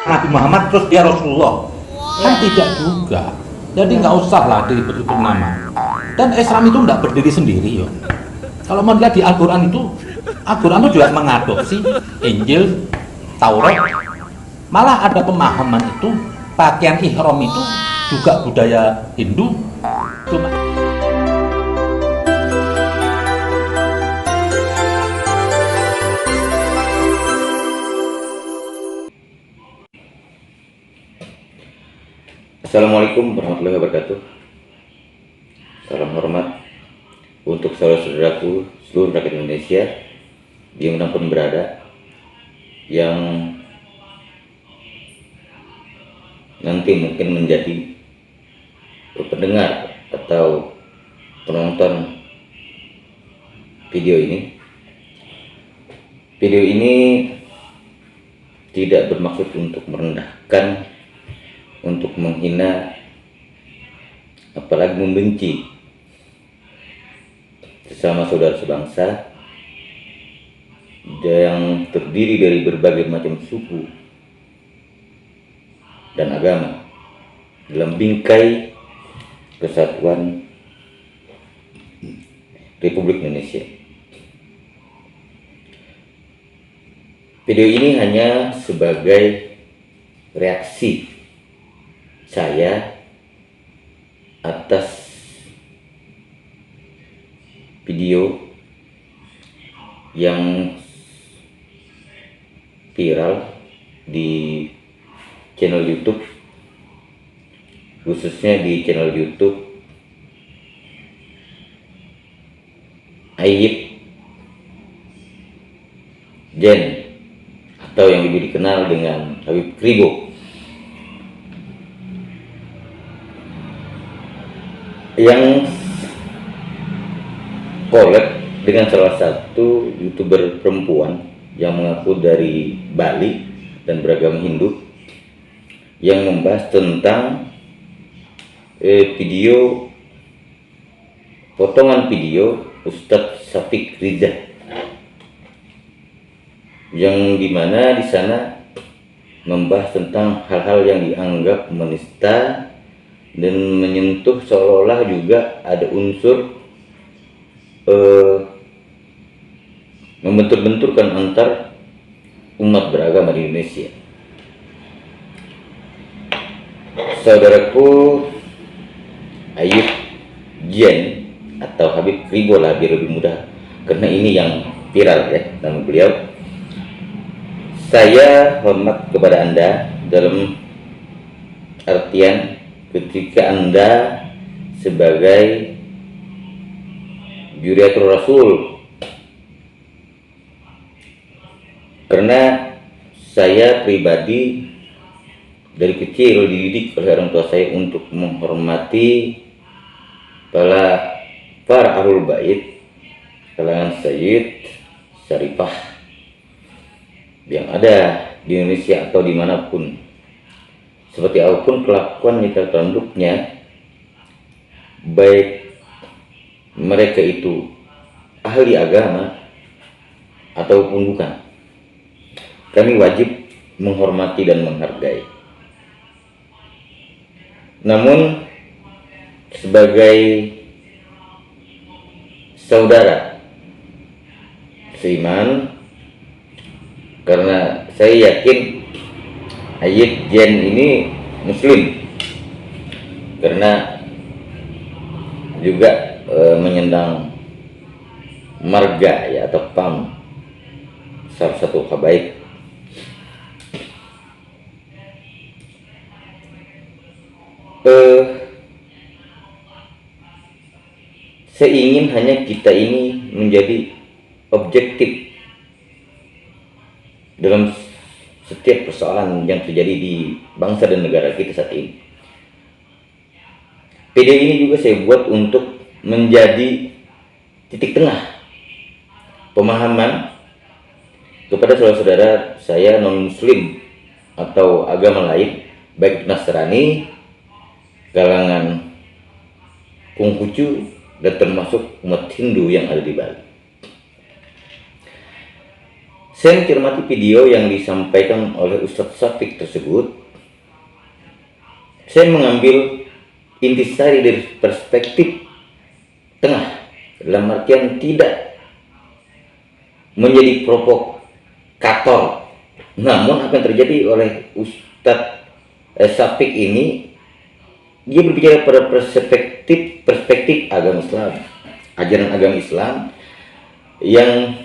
Nabi Muhammad terus dia Rasulullah, kan tidak juga. Jadi nggak usah lah diberi nama. Dan Islam itu nggak berdiri sendiri yo. Kalau mau lihat di Al-Quran itu juga mengadopsi Injil, Taurat. Malah ada pemahaman itu pakaian ihram itu juga budaya Hindu. Cuma Assalamualaikum warahmatullahi wabarakatuh. Salam hormat untuk saudara-saudaraku seluruh rakyat Indonesia dimanapun berada, yang nanti mungkin menjadi pendengar atau penonton video ini. Video ini tidak bermaksud untuk merendahkan, untuk menghina, apalagi membenci sesama saudara sebangsa yang terdiri dari berbagai macam suku dan agama dalam bingkai kesatuan Republik Indonesia. Video ini hanya sebagai reaksi saya atas video yang viral di channel YouTube, khususnya di channel YouTube Ayyib Jen, atau yang lebih dikenal dengan Habib Kribo, yang collab dengan salah satu YouTuber perempuan yang mengaku dari Bali dan beragama Hindu, yang membahas tentang potongan video Ustadz Syafiq Riza, yang dimana di sana membahas tentang hal-hal yang dianggap menista dan menyentuh, seolah-olah juga ada unsur membentur-benturkan antar umat beragama di Indonesia. Saudaraku Ayyib Jen atau Habib Kribo lah biar lebih mudah, karena ini yang viral ya nama beliau. Saya hormat kepada Anda dalam artian ketika Anda sebagai Juriatul Rasul, karena saya pribadi dari kecil dididik oleh orang tua saya untuk menghormati para ahlul bait kalangan Sayyid Syarifah yang ada di Indonesia atau dimanapun, seperti apapun kelakuan nyata tanduknya, baik mereka itu ahli agama ataupun bukan, kami wajib menghormati dan menghargai. Namun sebagai saudara seiman, karena saya yakin Ayyib Jen ini muslim, karena juga menyandang marga ya atau PAM, salah satu habaib. Saya ingin hanya kita ini menjadi objektif dalam setiap persoalan yang terjadi di bangsa dan negara kita saat ini. Video ini juga saya buat untuk menjadi titik tengah pemahaman kepada saudara-saudara saya non muslim atau agama lain, baik Nasrani, kalangan Konghucu, dan termasuk umat Hindu yang ada di Bali. Saya mencermati video yang disampaikan oleh Ustadz Syafiq tersebut. Saya mengambil intisari dari perspektif tengah, dalam artian tidak menjadi provokator. Namun apa yang terjadi oleh Ustadz Syafiq ini, dia berbicara pada perspektif agama Islam, ajaran agama Islam yang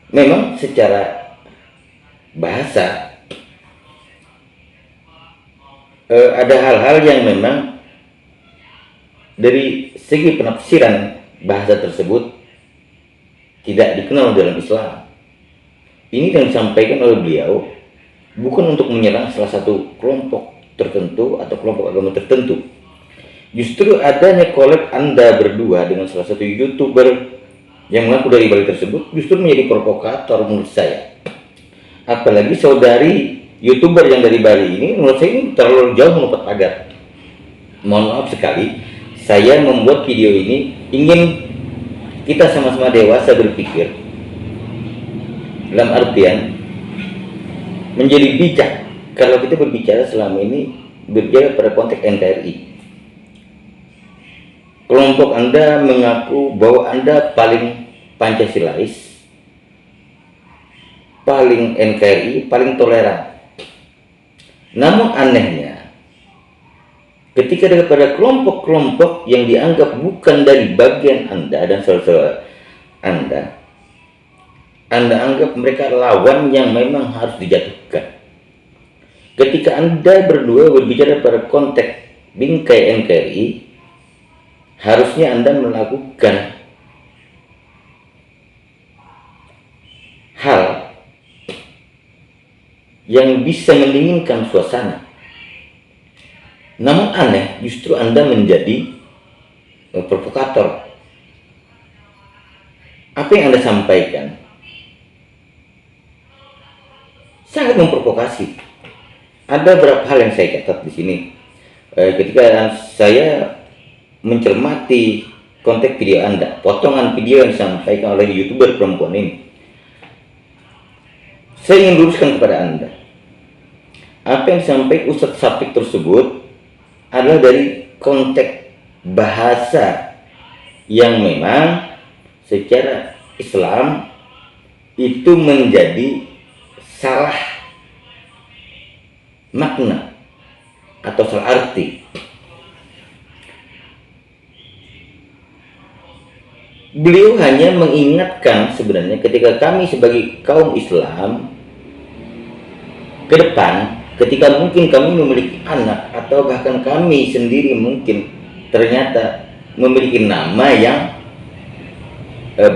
memang secara bahasa ada hal-hal yang memang dari segi penafsiran bahasa tersebut tidak dikenal dalam Islam. Ini yang disampaikan oleh beliau bukan untuk menyerang salah satu kelompok tertentu atau kelompok agama tertentu. Justru adanya collab Anda berdua dengan salah satu YouTuber yang mengaku dari Bali tersebut justru menjadi provokator menurut saya. Apalagi saudari YouTuber yang dari Bali ini, menurut saya ini terlalu jauh melompat pagar. Mohon maaf sekali, saya membuat video ini ingin kita sama-sama dewasa berpikir, dalam artian menjadi bijak. Kalau kita berbicara selama ini berbicara pada konteks NKRI, kelompok Anda mengaku bahwa Anda paling Pancasilais, paling NKRI, paling toleran. Namun anehnya, ketika daripada kelompok-kelompok yang dianggap bukan dari bagian Anda dan saudara Anda anggap mereka lawan yang memang harus dijatuhkan. Ketika Anda berdua berbicara pada konteks bingkai NKRI, harusnya Anda melakukan hal yang bisa mendinginkan suasana. Namun aneh, justru Anda menjadi provokator. Apa yang Anda sampaikan sangat memprovokasi. Ada beberapa hal yang saya catat di sini. Ketika saya mencermati konteks video Anda, potongan video yang disampaikan oleh YouTuber perempuan ini, saya ingin luruskan kepada Anda. Apa yang disampaikan Ustadz Syafiq tersebut adalah dari konteks bahasa yang memang secara Islam itu menjadi salah makna atau salah arti. Beliau hanya mengingatkan sebenarnya ketika kami sebagai kaum Islam ke depan, ketika mungkin kami memiliki anak atau bahkan kami sendiri mungkin ternyata memiliki nama yang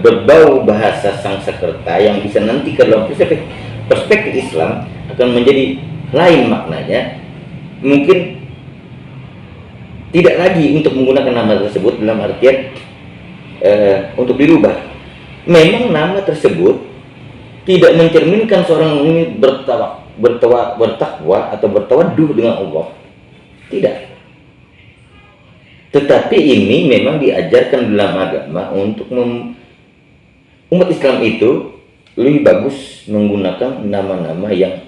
berbau bahasa Sanskerta yang bisa nanti kalau perspektif Islam akan menjadi lain maknanya, mungkin tidak lagi untuk menggunakan nama tersebut dalam artian untuk dirubah. Memang nama tersebut tidak mencerminkan seorang ini bertakwa atau bertawaduh dengan Allah, tidak. Tetapi ini memang diajarkan dalam agama untuk umat Islam itu lebih bagus menggunakan nama-nama yang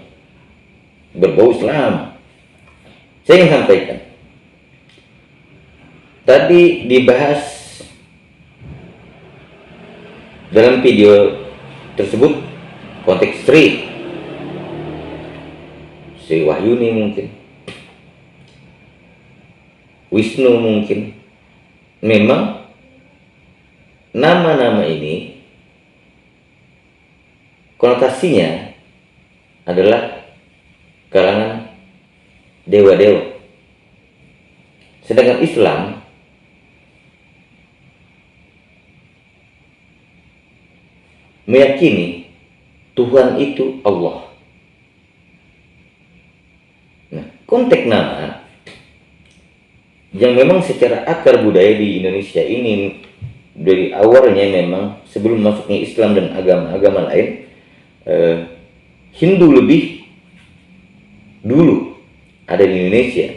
berbau Islam. Saya ingin sampaikan, tadi dibahas dalam video tersebut konteks Sri Wahyuni mungkin, Wisnu mungkin, memang nama-nama ini konotasinya adalah kalangan dewa-dewa. Sedangkan Islam meyakini Tuhan itu Allah. Nah, konteks nama yang memang secara akar budaya di Indonesia ini dari awalnya memang sebelum masuknya Islam dan agama-agama lain, Hindu lebih dulu ada di Indonesia,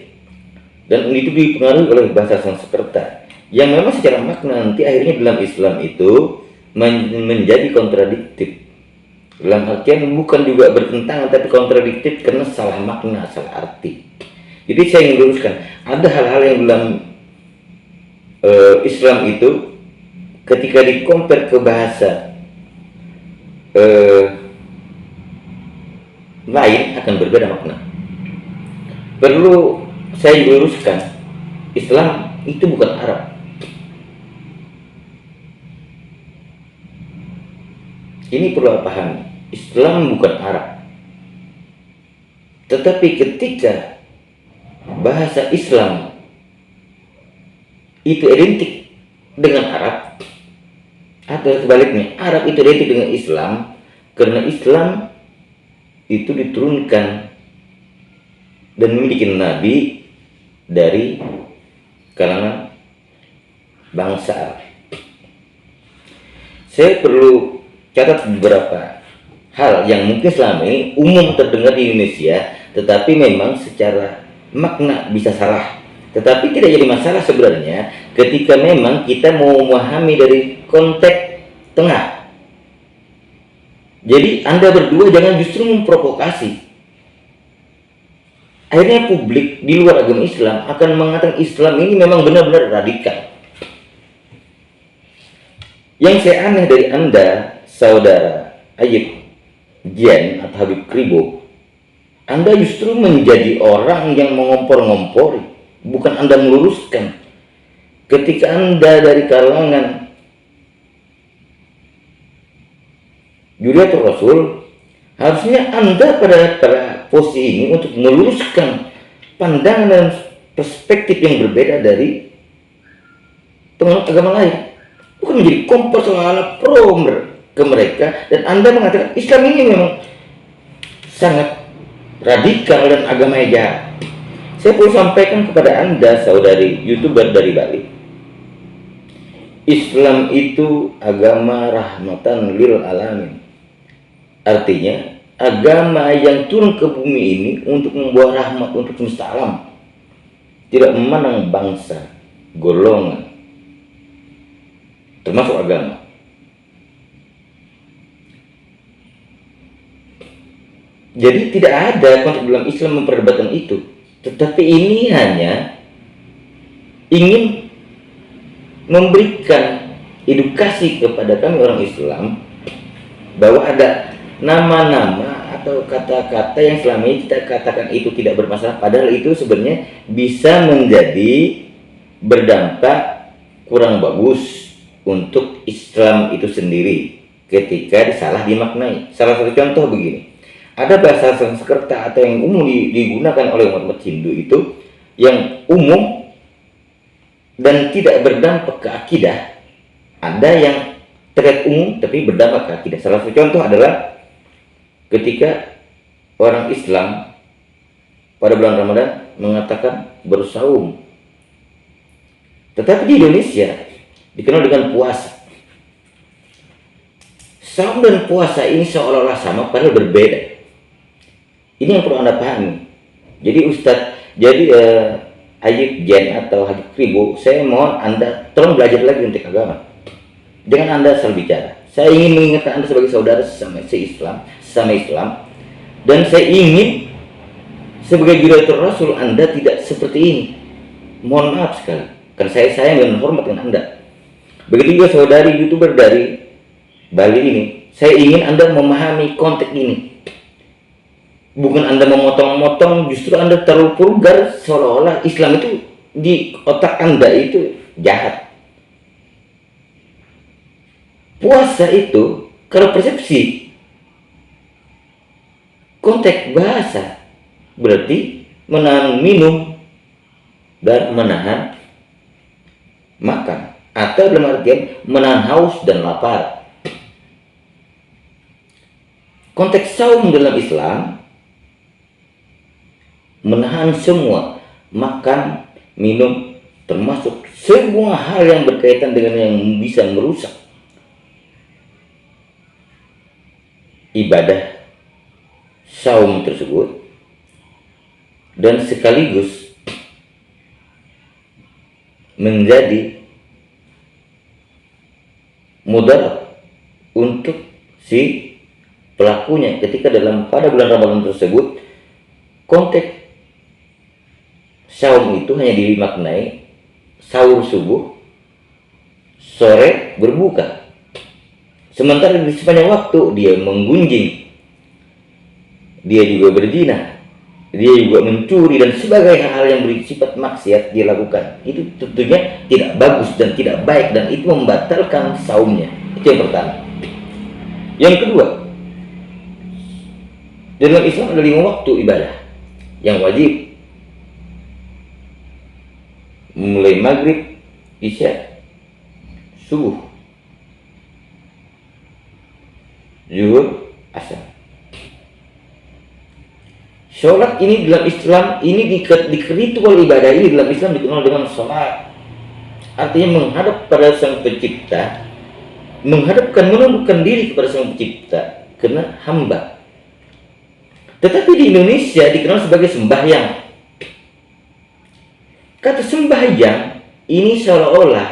dan itu dipengaruhi oleh bahasa Sanskerta yang memang secara makna nanti akhirnya dalam Islam itu menjadi kontradiktif. Dalam artian bukan juga bertentangan, tapi kontradiktif karena salah makna, salah arti. Jadi saya ingin luruskan, ada hal-hal yang dalam Islam itu ketika dikompar ke bahasa lain akan berbeda makna. Perlu saya luruskan, Islam itu bukan Arab. Ini perlu pahami. Islam bukan Arab. Tetapi ketika bahasa Islam itu identik dengan Arab, atau sebaliknya Arab itu identik dengan Islam, karena Islam itu diturunkan dan memiliki nabi dari kalangan bangsa Arab. Saya perlu catat beberapa hal yang mungkin selama ini umum terdengar di Indonesia, tetapi memang secara makna bisa salah. Tetapi tidak jadi masalah sebenarnya ketika memang kita mau memahami dari konteks tengah. Jadi Anda berdua jangan justru memprovokasi. Akhirnya publik di luar agama Islam akan mengatakan Islam ini memang benar-benar radikal. Yang saya aneh dari Anda, saudara Ayib Jian atau Habib Kribo, Anda justru menjadi orang yang mengompor-ngompori, bukan Anda meluruskan. Ketika Anda dari kalangan Juriatul Rasul, harusnya Anda pada posisi ini untuk meluruskan pandangan dan perspektif yang berbeda dari penganut agama lain, bukan menjadi kompor soal pro ke mereka. Dan Anda mengatakan Islam ini memang sangat radikal dan agamanya jahat. Saya perlu sampaikan kepada Anda, saudari YouTuber dari Bali, Islam itu agama rahmatan lil alamin. Artinya agama yang turun ke bumi ini untuk membawa rahmat untuk semesta alam, tidak memandang bangsa, golongan, termasuk agama. Jadi tidak ada konteks dalam Islam memperdebatkan itu, tetapi ini hanya ingin memberikan edukasi kepada kami orang Islam bahwa ada nama-nama atau kata-kata yang selama ini kita katakan itu tidak bermasalah, padahal itu sebenarnya bisa menjadi berdampak kurang bagus untuk Islam itu sendiri ketika disalah dimaknai. Salah satu contoh begini, ada bahasa Sanskerta atau yang umum digunakan oleh umat Hindu itu yang umum dan tidak berdampak ke akidah. Ada yang terlihat umum tapi berdampak ke akidah. Salah satu contoh adalah ketika orang Islam pada bulan Ramadan mengatakan bersaum. Tetapi di Indonesia dikenal dengan puasa. Saum dan puasa ini seolah-olah sama padahal berbeda. Ini yang perlu Anda pahami. Jadi Ayib Jen atau Habib Kribo, saya mohon Anda tolong belajar lagi untuk agama. Jangan Anda asal bicara. Saya ingin mengingatkan Anda sebagai saudara sesama Islam, dan saya ingin sebagai juriatul Rasul Anda tidak seperti ini. Mohon maaf sekali, karena saya sayang dan hormat dengan Anda. Begitu juga saudari YouTuber dari Bali ini, saya ingin Anda memahami konteks ini. Bukan Anda memotong-motong, justru Anda terlalu vulgar seolah-olah Islam itu di otak Anda itu jahat. Puasa itu kalau persepsi konteks bahasa berarti menahan minum dan menahan makan, atau dalam artian menahan haus dan lapar. Konteks saum dalam Islam menahan semua makan, minum, termasuk semua hal yang berkaitan dengan yang bisa merusak ibadah saum tersebut, dan sekaligus menjadi mudarat untuk si pelakunya ketika pada bulan Ramadan tersebut konteks saum itu hanya dimaknai sahur subuh, sore berbuka. Sementara di sepanjang waktu dia menggunjing, dia juga berzina, dia juga mencuri dan sebagai hal yang bersifat maksiat dia lakukan. Itu tentunya tidak bagus dan tidak baik, dan itu membatalkan saumnya. Itu yang pertama. Yang kedua, dalam Islam ada 5 waktu ibadah yang wajib, mulai maghrib, isya, subuh, zuhur, asar. Sholat ini dalam Islam, ini di ritual ibadah ini dalam Islam dikenal dengan sholat. Artinya menghadap pada Sang Pencipta, menundukkan diri kepada Sang Pencipta karena hamba. Tetapi di Indonesia dikenal sebagai sembahyang. Kata sembahyang ini seolah-olah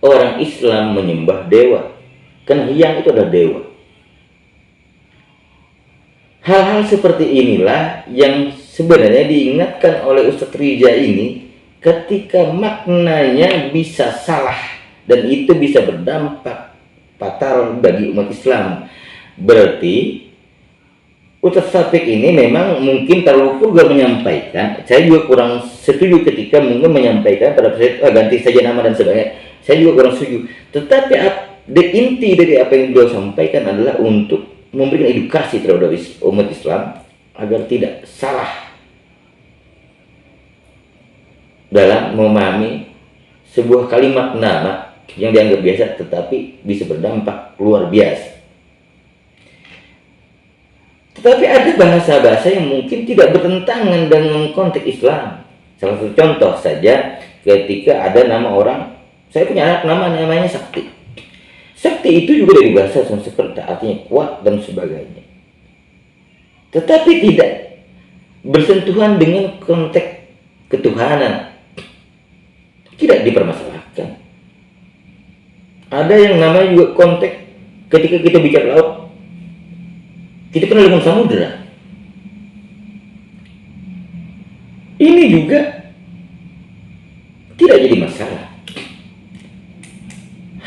orang Islam menyembah dewa, karena yang itu adalah dewa. Hal-hal seperti inilah yang sebenarnya diingatkan oleh Ustadz Rija ini ketika maknanya bisa salah dan itu bisa berdampak fatal bagi umat Islam. Berarti Ustadz Syafiq ini memang mungkin terlalu vulgar menyampaikan. Saya juga kurang setuju ketika mungkin menyampaikan pada ganti saja nama dan sebagainya. Saya juga kurang setuju. Tetapi inti dari apa yang beliau sampaikan adalah untuk memberikan edukasi terhadap umat Islam agar tidak salah dalam memahami sebuah kalimat nama yang dianggap biasa tetapi bisa berdampak luar biasa. Tetapi ada bahasa-bahasa yang mungkin tidak bertentangan dengan konteks Islam. Salah satu contoh saja ketika ada nama orang, saya punya anak namanya Sakti. Sakti itu juga dari bahasa Sanskerta, artinya kuat dan sebagainya. Tetapi tidak bersentuhan dengan konteks ketuhanan. Tidak dipermasalahkan. Ada yang namanya juga konteks ketika kita bicara laut, kita kenal dengan samudera. Ini juga tidak jadi masalah.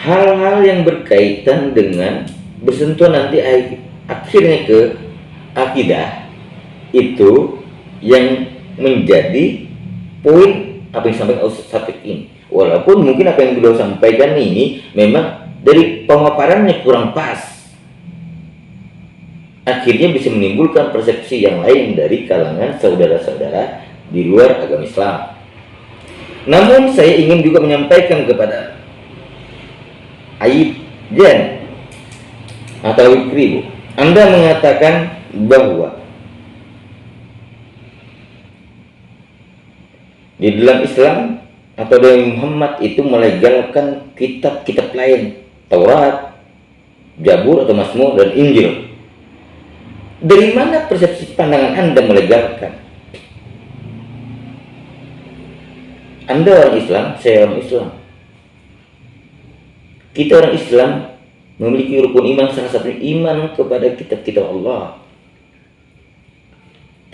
Hal-hal yang berkaitan dengan bersentuhan nanti akhirnya ke akidah itu yang menjadi poin apa yang disampaikan Ustaz Syafiq ini. Walaupun mungkin apa yang beliau sampaikan ini memang dari pemaparannya kurang pas, akhirnya bisa menimbulkan persepsi yang lain dari kalangan saudara-saudara di luar agama Islam. Namun saya ingin juga menyampaikan kepada Aib Jan atau Wikri, Anda mengatakan bahwa di dalam Islam atau dari Muhammad itu melegalkan kitab-kitab lain, Taurat, Zabur atau Mazmur dan Injil. Dari mana persepsi pandangan Anda melegalkan? Anda orang Islam, saya orang Islam. Kita orang Islam memiliki rukun iman, salah satu iman kepada kitab-kitab Allah,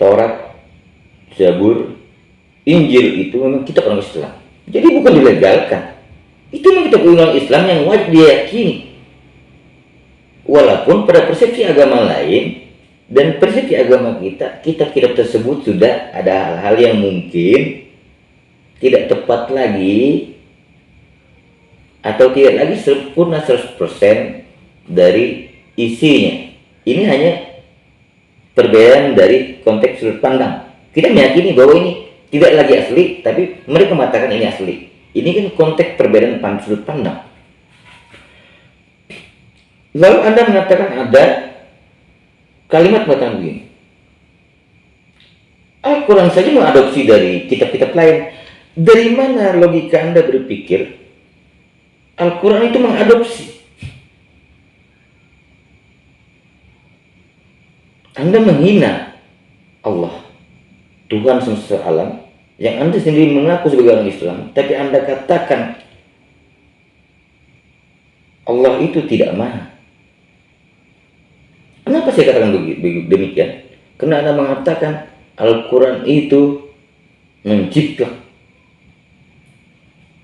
Taurat, Zabur, Injil itu memang kitab orang Islam. Jadi bukan dilegalkan. Itu memang kitab orang Islam yang wajib diyakini. Walaupun pada persepsi agama lain dan persepsi agama kita, kitab-kitab tersebut sudah ada hal-hal yang mungkin tidak tepat lagi atau tidak lagi sempurna 100% dari isinya. Ini hanya perbedaan dari konteks sudut pandang. Kita meyakini bahwa ini tidak lagi asli, tapi mereka mengatakan ini asli. Ini kan konteks perbedaan sudut pandang. Lalu Anda mengatakan ada kalimat macam begini, Al-Quran saja mengadopsi dari kitab-kitab lain. Dari mana logika Anda berpikir Al-Quran itu mengadopsi? Anda menghina Allah, Tuhan semesta alam, yang Anda sendiri mengaku sebagai orang Islam, tapi Anda katakan Allah itu tidak maha. Kenapa saya katakan demikian? Karena Anda mengatakan Al-Quran itu mencipta